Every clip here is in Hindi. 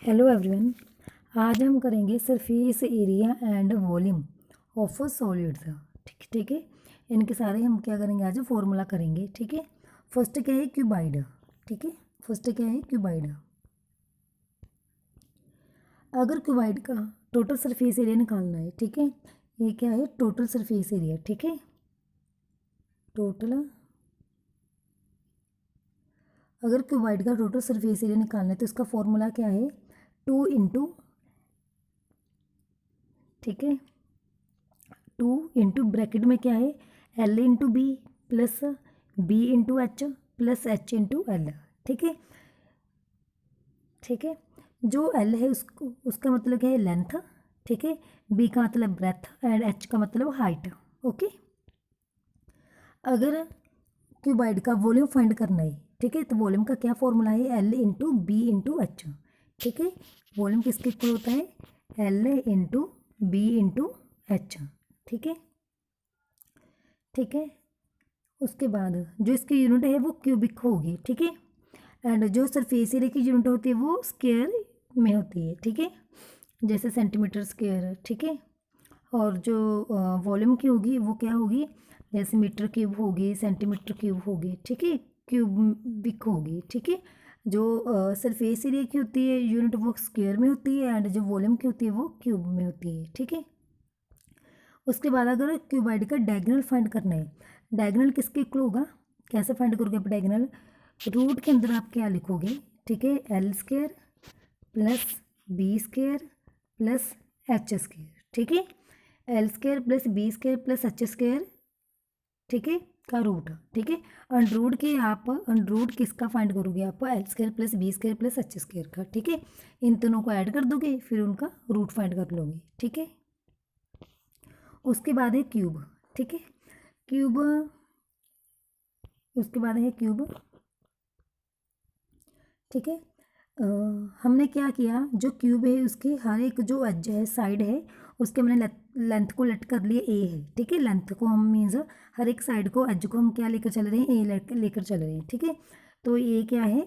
Hello everyone. आज हम करेंगे surface area and volume of solids. ठीक है। इनके सारे हम क्या करेंगे, आज फॉर्मूला करेंगे। ठीक है। फर्स्ट क्या है, क्यूबाइड। ठीक है। फर्स्ट क्या है, क्यूबाइड। अगर क्यूबाइड का टोटल सरफेस एरिया निकालना है, ठीक है, ये क्या है, टोटल सरफेस एरिया। ठीक है। टोटल, अगर क्यूबाइड का टोटल सरफेस एरिया निकालना है तो इसका फॉर्मूला क्या है, 2 ठीक है, 2 ब्रैकेट में क्या है, L/B plus B/H plus H/L। ठीक है। ठीक है। जो L है उसको, उसका मतलब क्या है, लेंथ। ठीक है। B का मतलब ब्रेथ एंड H का मतलब हाइट। ओके। अगर क्यूबाइड का वॉल्यूम फाइंड करना है, ठीक है, तो वॉल्यूम का क्या फॉर्मूला है, L/B/H। ठीक है। वॉल्यूम किसके इक्वल होता है, L/B/H। ठीक है। ठीक है। उसके बाद जो इसकी यूनिट है वो क्यूबिक होगी। ठीक है। एंड जो सरफेस एरिया की यूनिट होती है वो स्क्वायर में होती है। ठीक है। जैसे सेंटीमीटर स्क्वायर। ठीक है। और जो वॉल्यूम की होगी वो क्या होगी, जैसे मीटर क्यूब होगी, सेंटीमीटर क्यूब होगी। ठीक है। क्यूबिक होगी। ठीक है। जो सरफेस एरिया की होती है यूनिट वो स्क्वायर में होती है एंड जो वॉल्यूम की होती है वो क्यूब में होती है। ठीक है। उसके बाद अगर क्यूबाइड का डायगोनल फाइंड करना है, डायगोनल किसके इक्वल होगा, कैसे फाइंड करोगे आप डायगोनल, रूट के अंदर आप क्या लिखोगे, ठीक है, L² plus B² plus H²। ठीक है। L² plus B² plus H², ठीक है, का रूट। ठीक है। अंडरूट के आप अंडरूट किसका फाइंड करोगे, आप L² plus B² plus H² का। ठीक है। इन दोनों को ऐड कर दोगे फिर उनका रूट फाइंड कर लोगे। ठीक है। उसके बाद है क्यूब। ठीक है। क्यूब, उसके बाद है क्यूब। ठीक है। हमने क्या किया, जो क्यूब है उसके हर एक जो एज है, साइड है, उसके हमने लेंथ को लेट कर लिए ए है। ठीक है। लेंथ को हम मीन्स हर एक साइड को, एज को हम क्या लेकर चल रहे हैं, ए लेकर चल रहे हैं। ठीक है। तो ये क्या है,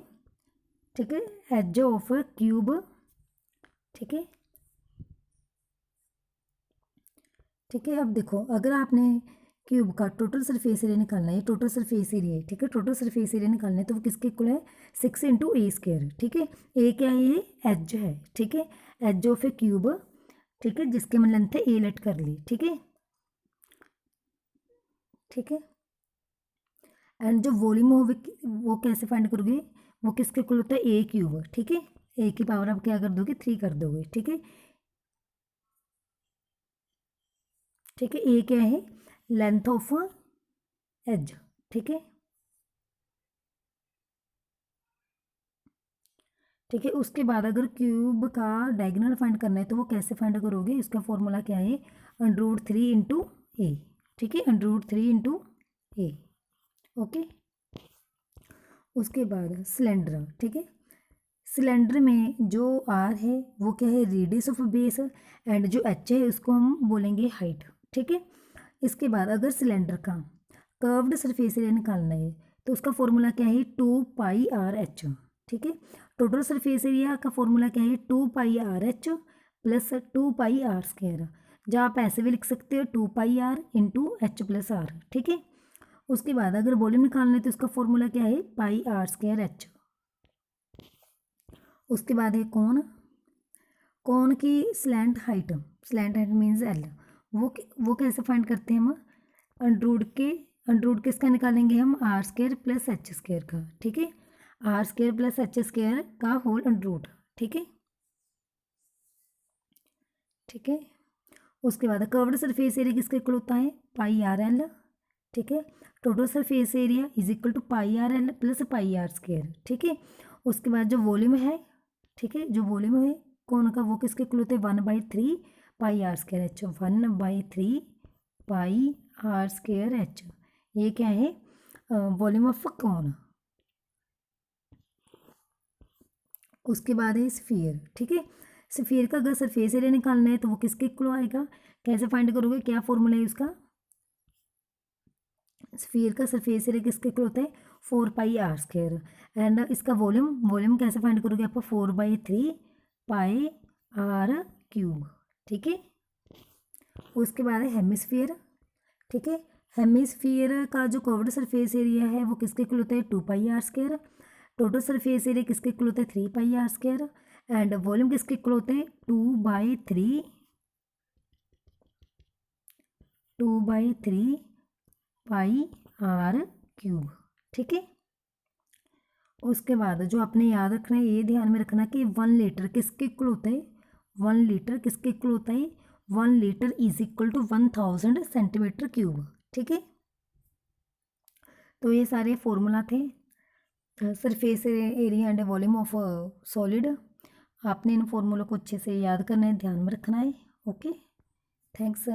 ठीक है, एज ऑफ क्यूब। ठीक है। ठीक है। अब देखो, अगर आपने क्यूब का टोटल सरफेस एरिया निकालना है, टोटल सरफेस एरिया है, ठीक है, टोटल सरफेस एरिया निकालना है तो वो किसके इक्वल है, 6 × A²। ठीक है। ए क्या है, ये एज है। ठीक है। Edge of a cube. ठीक है। जिसके हम लेंथ है ए लेट कर ली। ठीक है। ठीक है। एंड जो वॉल्यूम हो वो कैसे फाइंड करोगे, वो किसके इक्वल होता है, A³ ठीक है। ए की पावर आप क्या कर दोगे, 3 कर दोगे। ठीक है। ठीक है। ए क्या है, लेंथ ऑफ एज। ठीक है। ठीक है। उसके बाद अगर क्यूब का डायगोनल फाइंड करना है तो वो कैसे फाइंड करोगे, इसका फॉर्मूला क्या है, √3 × A। ठीक है। √3 × A। ओके। उसके बाद सिलेंडर। ठीक है। सिलेंडर में जो आर है वो क्या है, रेडियस ऑफ बेस, एंड जो एच है उसको हम बोलेंगे हाइट। ठीक है। इसके बाद अगर सिलेंडर का कर्व्ड सरफेस एरिया निकालना है तो उसका फॉर्मूला क्या है, 2πRH। ठीक है। टोटल सरफेस एरिया का फॉर्मूला क्या है, 2πRH प्लस 2πR²। जहाँ आप ऐसे भी लिख सकते हो 2πR × H+R। ठीक है। उसके बाद अगर वॉल्यूम निकालना है तो उसका फॉर्मूला क्या है, πR²H। उसके बाद है कोण। कोण की स्लैंट हाइट मीन्स L। वो कैसे फाइंड करते हैं हम, अंडरूट किसका निकालेंगे हम, R² प्लस H² का। ठीक है। R² प्लस H² का होल अंडरूट। ठीक है। ठीक है। उसके बाद कर्व्ड सरफेस एरिया किसका इक्वल होता है, πRL। ठीक है। Total surface area is equal to πRL plus πR²। ठीक है। उसके बाद जो वॉल्यूम है, ठीक है, जो वॉल्यूम है कौन का, वो किसके इक्वल होते हैं, 1/3 πR²H। 1/3 πR²H। ये क्या है, वॉल्यूम ऑफ कौन। उसके बाद है स्फीयर। ठीक है। स्फीयर का अगर सरफेस एरिया निकालना है तो वो किसके इक्वल आएगा, कैसे फाइंड करोगे, क्या फॉर्मूला है उसका, स्फीयर का सरफेस एरिया किसके इक्वल होता है, 4πR²। एंड इसका वॉल्यूम कैसे फाइंड करोगे आप, 4/3 पाई आर क्यूब, ठीक है। उसके बाद है हेमिस्फीयर, ठीक है। हेमिस्फीयर का जो कर्व्ड सरफेस एरिया है वो किसके इक्वल होता है 2 pi r square. Total surface area किसके इक्वल होता है 3 pi r square. And volume किसके इक्वल होते हैं 2/3 पाई आर क्यूब, ठीक है। उसके बाद जो आपने याद रखना है, ये ध्यान में रखना कि 1 लीटर किसके इक्वल होता है 1 लीटर किसके इक्वल होता है 1 litre is equal to 1000 centimetre cube, ठीक है। तो ये सारे फॉर्मूला थे surface area and volume of solid. आपने इन फॉर्मूलों को अच्छे से याद करना है, ध्यान में रखना है। Okay, thanks.